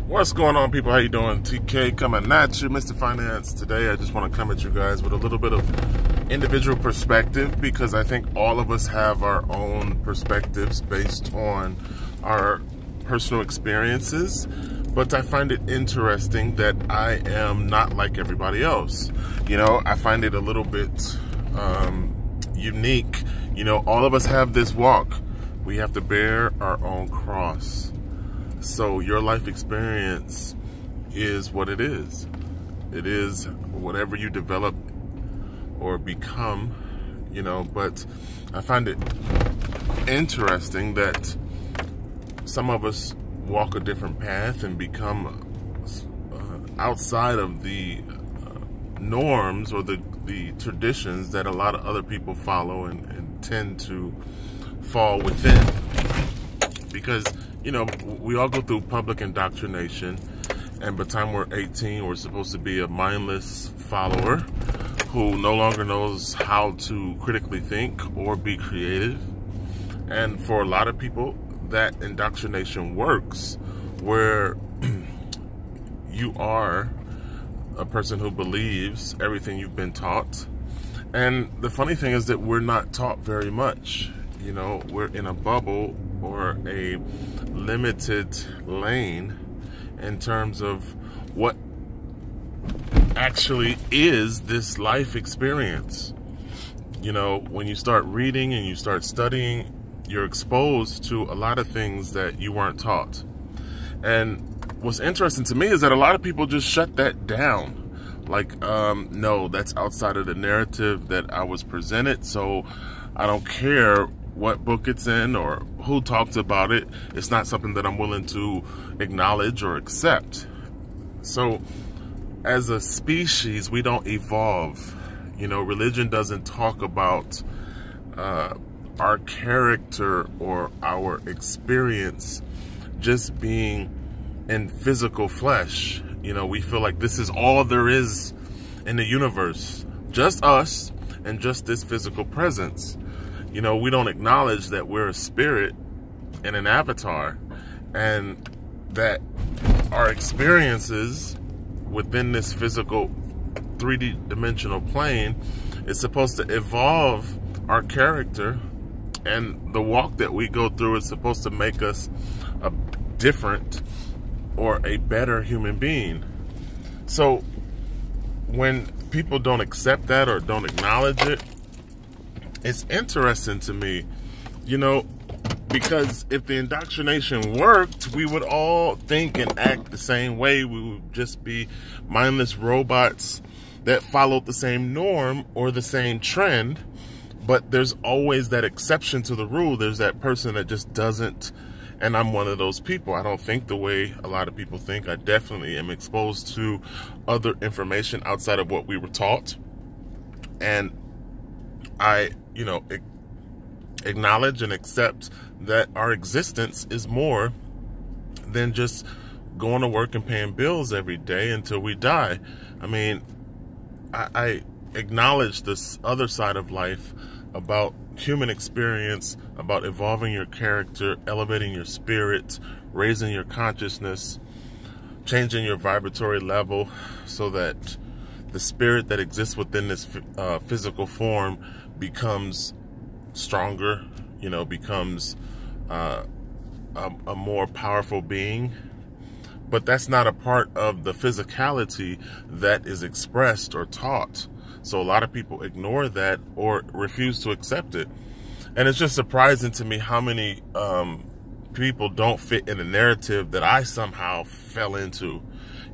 What's going on, people? How you doing? TK coming at you, Mr. Finance. Today I just want to come at you guys with a little bit of individual perspective, because I think all of us have our own perspectives based on our personal experiences. But I find it interesting that I am not like everybody else. You know, I find it a little bit unique. You know, all of us have this walk. We have to bear our own cross. So your life experience is what it is. It is whatever you develop or become, you know, but I find it interesting that some of us walk a different path and become outside of the norms or the traditions that a lot of other people follow and tend to fall within. Because, you know, we all go through public indoctrination, and by the time we're 18, we're supposed to be a mindless follower who no longer knows how to critically think or be creative. And for a lot of people, that indoctrination works, where you are a person who believes everything you've been taught. And the funny thing is that we're not taught very much. You know, we're in a bubble or a limited lane in terms of what actually is this life experience. You know, when you start reading and you start studying, you're exposed to a lot of things that you weren't taught. And what's interesting to me is that a lot of people just shut that down. Like, no, that's outside of the narrative that I was presented, so I don't care what book it's in or who talks about it. It's not something that I'm willing to acknowledge or accept. So as a species, we don't evolve. You know, religion doesn't talk about our character or our experience just being in physical flesh. You know, we feel like this is all there is in the universe, just us and just this physical presence. You know, we don't acknowledge that we're a spirit and an avatar, and that our experiences within this physical 3D dimensional plane is supposed to evolve our character, and the walk that we go through is supposed to make us a different or a better human being. So when people don't accept that or don't acknowledge it, it's interesting to me, you know, because if the indoctrination worked, we would all think and act the same way. We would just be mindless robots that followed the same norm or the same trend. But there's always that exception to the rule. There's that person that just doesn't, and I'm one of those people. I don't think the way a lot of people think. I definitely am exposed to other information outside of what we were taught. And I, you know, acknowledge and accept that our existence is more than just going to work and paying bills every day until we die. I mean, I acknowledge this other side of life about human experience, about evolving your character, elevating your spirit, raising your consciousness, changing your vibratory level so that the spirit that exists within this physical form becomes stronger, you know, becomes a more powerful being. But that's not a part of the physicality that is expressed or taught. So a lot of people ignore that or refuse to accept it. And it's just surprising to me how many people don't fit in the narrative that I somehow fell into.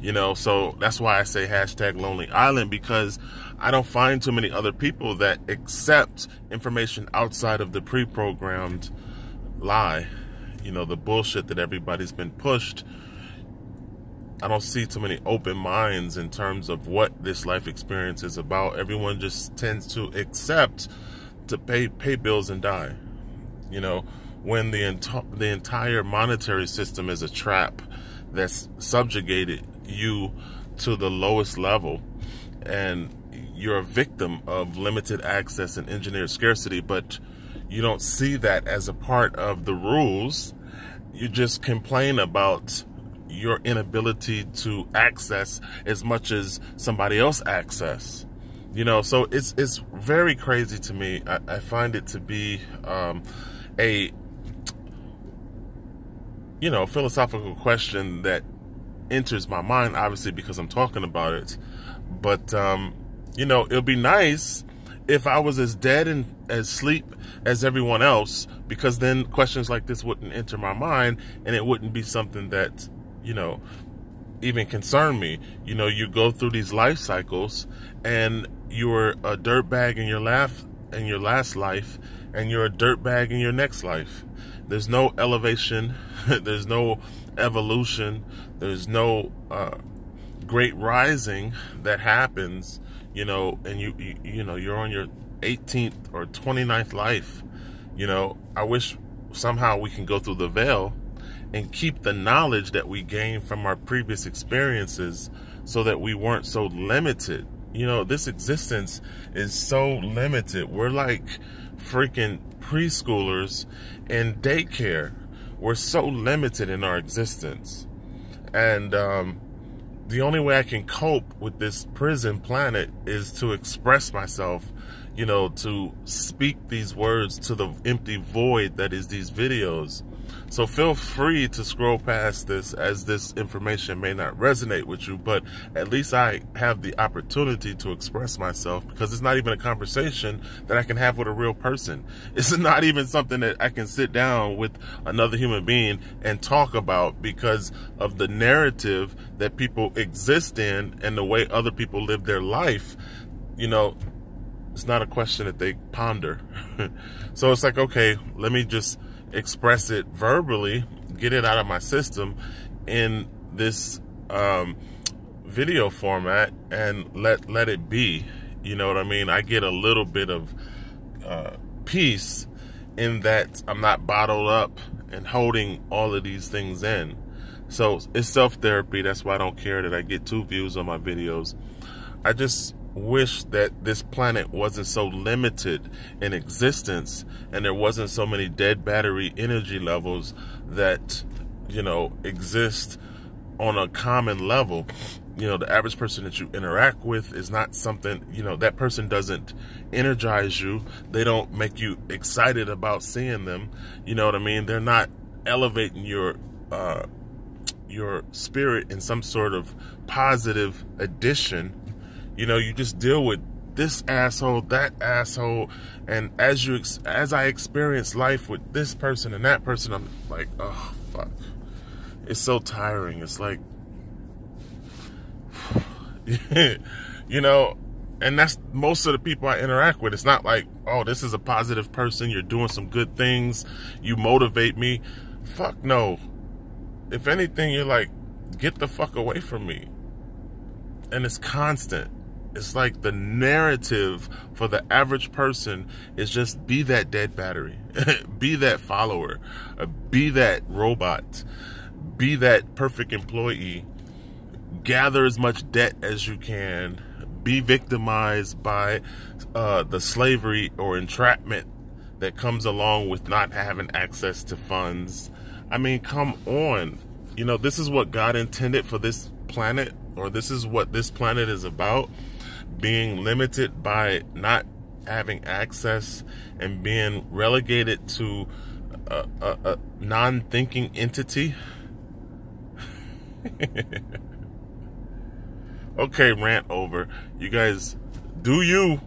You know, so that's why I say hashtag Lonely Island, because I don't find too many other people that accept information outside of the pre-programmed lie. You know, the bullshit that everybody's been pushed. I don't see too many open minds in terms of what this life experience is about. Everyone just tends to accept to pay bills and die. You know, when the entire monetary system is a trap that's subjugated you to the lowest level, and you're a victim of limited access and engineered scarcity, but you don't see that as a part of the rules. You just complain about your inability to access as much as somebody else access. So it's very crazy to me. I find it to be a philosophical question that enters my mind, obviously because I'm talking about it. But it'll be nice if I was as dead and as asleep as everyone else, because then questions like this wouldn't enter my mind, and it wouldn't be something that even concern me. You go through these life cycles, and you're a dirtbag in your last life, and you're a dirtbag in your next life. There's no elevation. There's no evolution. There's no great rising that happens, and you're on your 18th or 29th life. I wish somehow we can go through the veil and keep the knowledge that we gained from our previous experiences, so that we weren't so limited. This existence is so limited. We're like freaking preschoolers in daycare. We're so limited in our existence. And the only way I can cope with this prison planet is to express myself, to speak these words to the empty void that is these videos. So feel free to scroll past this, as this information may not resonate with you, but at least I have the opportunity to express myself, because it's not even a conversation that I can have with a real person. It's not even something that I can sit down with another human being and talk about, because of the narrative that people exist in and the way other people live their life. It's not a question that they ponder. So it's like, okay, let me just express it verbally, get it out of my system in this video format, and let it be. You know what I mean? I get a little bit of peace in that I'm not bottled up and holding all of these things in. So it's self-therapy. That's why I don't care that I get 2 views on my videos. I just wish that this planet wasn't so limited in existence, and there wasn't so many dead battery energy levels that exist on a common level. The average person that you interact with is not something, that person doesn't energize you. They don't make you excited about seeing them. You know what I mean? They're not elevating your spirit in some sort of positive addition. You just deal with this asshole, that asshole, and as I experience life with this person and that person, I'm like, oh fuck, it's so tiring. It's like, and that's most of the people I interact with. It's not like, oh, this is a positive person, you're doing some good things, you motivate me. Fuck no. If anything, you're like, get the fuck away from me. And it's constant. It's like the narrative for the average person is just be that dead battery, be that follower, be that robot, be that perfect employee, gather as much debt as you can, be victimized by the slavery or entrapment that comes along with not having access to funds. I mean, come on. This is what God intended for this planet, or this is what this planet is about. Being limited by not having access and being relegated to a non-thinking entity. Okay, rant over. You guys do you.